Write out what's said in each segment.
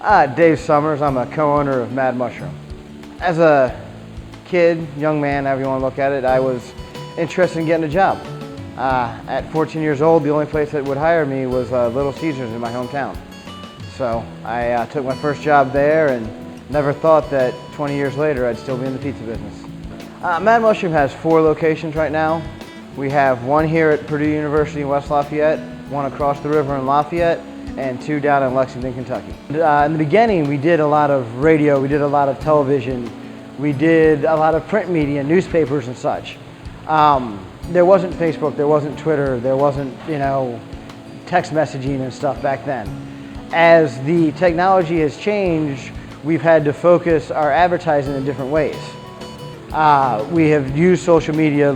Dave Sommers. I'm a co-owner of Mad Mushroom. As a kid, young man, however you want to look at it, I was interested in getting a job. At 14 years old, the only place that would hire me was Little Caesars in my hometown. So I took my first job there and never thought that 20 years later I'd still be in the pizza business. Mad Mushroom has 4 locations right now. We have one here at Purdue University in West Lafayette, one across the river in Lafayette, and 2 down in Lexington, Kentucky. In the beginning, we did a lot of radio, we did a lot of television, we did a lot of print media, newspapers and such. There wasn't Facebook, there wasn't Twitter, there wasn't, text messaging and stuff back then. As the technology has changed, we've had to focus our advertising in different ways. We have used social media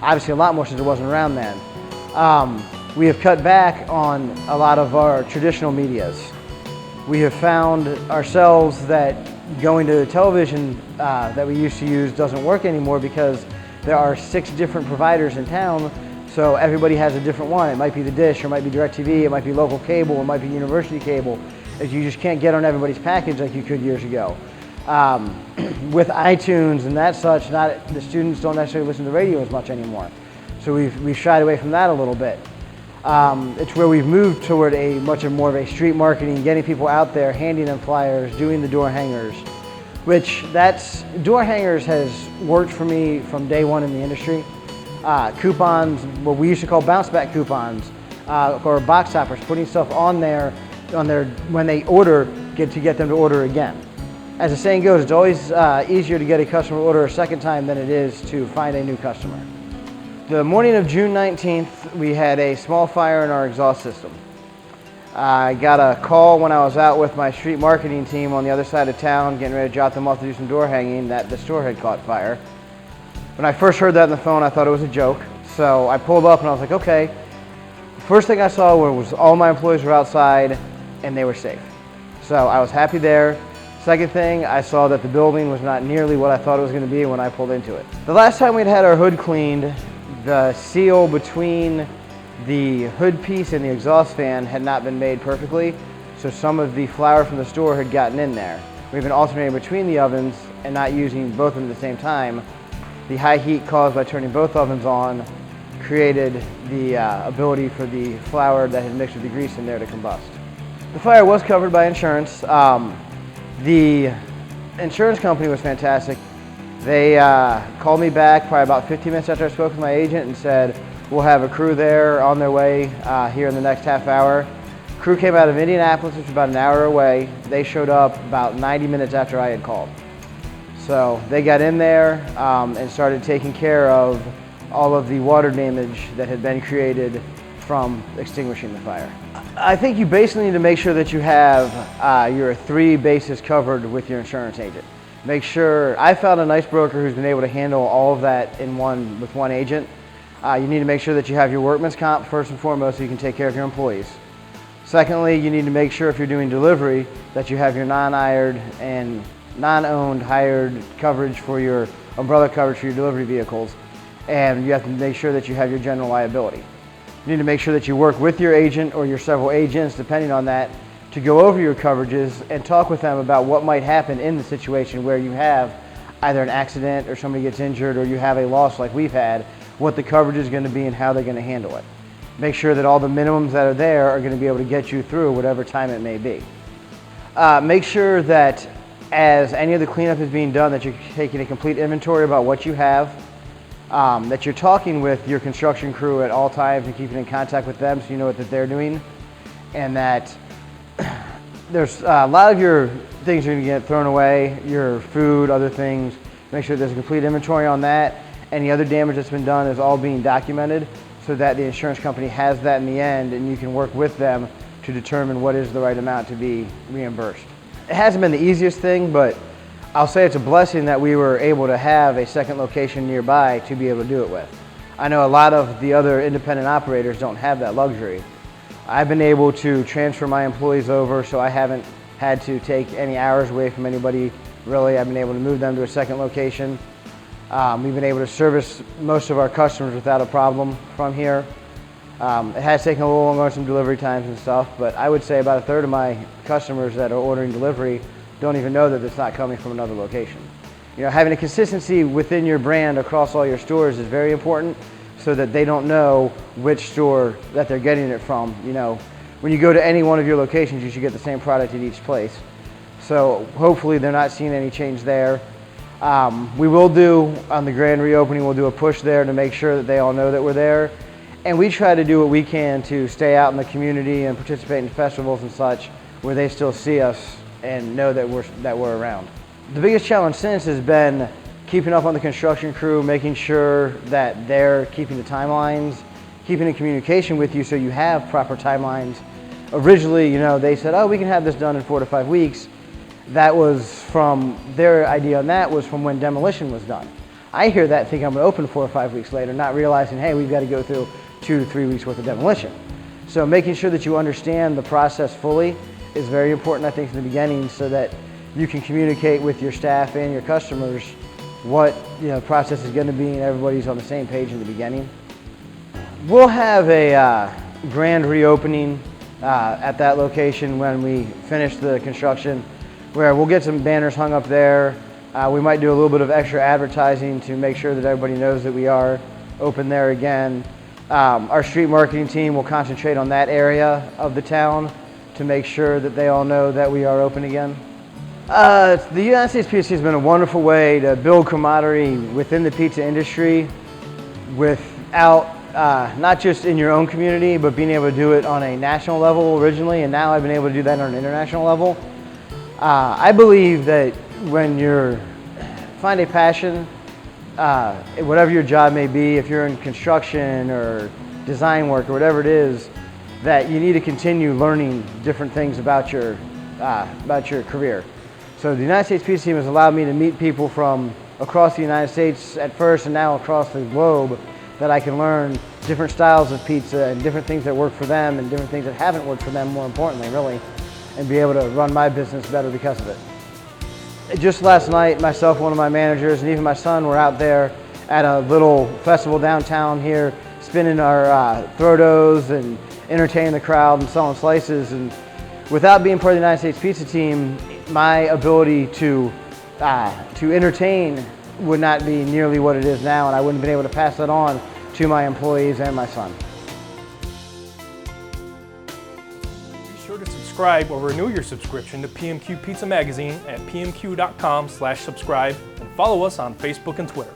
obviously a lot more since it wasn't around then. We have cut back on a lot of our traditional medias. We have found ourselves that going to television that we used to use doesn't work anymore because there are 6 different providers in town, so everybody has a different one. It might be the Dish, or it might be DirecTV, it might be local cable, it might be university cable. You just can't get on everybody's package like you could years ago. With iTunes and that such, the students don't necessarily listen to radio as much anymore. So we've shied away from that a little bit. It's where we've moved toward a much more of a street marketing, getting people out there, handing them flyers, doing the door hangers, door hangers has worked for me from day one in the industry. Coupons, what we used to call bounce back coupons, or box toppers, putting stuff on there when they order, to get them to order again. As the saying goes, it's always easier to get a customer to order a second time than it is to find a new customer. The morning of June 19th, we had a small fire in our exhaust system. I got a call when I was out with my street marketing team on the other side of town, getting ready to drop them off to do some door hanging, that the store had caught fire. When I first heard that on the phone, I thought it was a joke. So I pulled up and I was like, okay. First thing I saw was all my employees were outside and they were safe. So I was happy there. Second thing, I saw that the building was not nearly what I thought it was going to be when I pulled into it. The last time we'd had our hood cleaned, the seal between the hood piece and the exhaust fan had not been made perfectly, so some of the flour from the store had gotten in there. We've been alternating between the ovens and not using both of them at the same time. The high heat caused by turning both ovens on created the ability for the flour that had mixed with the grease in there to combust. The fire was covered by insurance. The insurance company was fantastic. They called me back probably about 15 minutes after I spoke with my agent and said, we'll have a crew there on their way here in the next half hour. Crew came out of Indianapolis, which is about an hour away. They showed up about 90 minutes after I had called. So they got in there and started taking care of all of the water damage that had been created from extinguishing the fire. I think you basically need to make sure that you have your 3 bases covered with your insurance agent. Make sure, I found a nice broker who's been able to handle all of that with one agent. You need to make sure that you have your workman's comp first and foremost so you can take care of your employees. Secondly, you need to make sure if you're doing delivery that you have your non-hired and non-owned hired coverage for your umbrella coverage for your delivery vehicles. And you have to make sure that you have your general liability. You need to make sure that you work with your agent or your several agents, depending on that, to go over your coverages and talk with them about what might happen in the situation where you have either an accident or somebody gets injured or you have a loss like we've had, what the coverage is going to be and how they're going to handle it. Make sure that all the minimums that are there are going to be able to get you through whatever time it may be. Make sure that as any of the cleanup is being done that you're taking a complete inventory about what you have, that you're talking with your construction crew at all times and keeping in contact with them so you know what they're doing, and that there's a lot of your things are going to get thrown away, your food, other things. Make sure there's a complete inventory on that. Any other damage that's been done is all being documented so that the insurance company has that in the end and you can work with them to determine what is the right amount to be reimbursed. It hasn't been the easiest thing, but I'll say it's a blessing that we were able to have a second location nearby to be able to do it with. I know a lot of the other independent operators don't have that luxury. I've been able to transfer my employees over, so I haven't had to take any hours away from anybody, really. I've been able to move them to a second location. We've been able to service most of our customers without a problem from here. It has taken a little longer on some delivery times and stuff, but I would say about a third of my customers that are ordering delivery don't even know that it's not coming from another location. You know, having a consistency within your brand across all your stores is very important so that they don't know which store that they're getting it from. You know, when you go to any one of your locations, you should get the same product at each place. So hopefully they're not seeing any change there. We will do, on the grand reopening, we'll do a push there to make sure that they all know that we're there. And we try to do what we can to stay out in the community and participate in festivals and such where they still see us and know that we're around. The biggest challenge since has been keeping up on the construction crew, making sure that they're keeping the timelines, keeping in communication with you so you have proper timelines. Originally, you know, they said, oh, we can have this done in 4 to 5 weeks. That was from, their idea on that was from when demolition was done. I hear that thinking I'm gonna open 4 or 5 weeks later, not realizing, hey, we've got to go through 2 to 3 weeks worth of demolition. So making sure that you understand the process fully is very important, I think, in the beginning, so that you can communicate with your staff and your customers what the process is going to be, and everybody's on the same page in the beginning. We'll have a grand reopening at that location when we finish the construction, where we'll get some banners hung up there. We might do a little bit of extra advertising to make sure that everybody knows that we are open there again. Our street marketing team will concentrate on that area of the town to make sure that they all know that we are open again. The United States Pizza has been a wonderful way to build camaraderie within the pizza industry without, not just in your own community, but being able to do it on a national level originally, and now I've been able to do that on an international level. I believe that when you find a passion, whatever your job may be, if you're in construction or design work or whatever it is, that you need to continue learning different things about your career. So the United States Pizza Team has allowed me to meet people from across the United States at first and now across the globe, that I can learn different styles of pizza and different things that work for them and different things that haven't worked for them, more importantly, really, and be able to run my business better because of it. Just last night, myself, one of my managers, and even my son were out there at a little festival downtown here, spinning our throw doughs and entertaining the crowd and selling slices. And without being part of the United States Pizza Team, my ability to entertain would not be nearly what it is now, and I wouldn't have been able to pass that on to my employees and my son. Be sure to subscribe or renew your subscription to PMQ Pizza Magazine at pmq.com/subscribe, and follow us on Facebook and Twitter.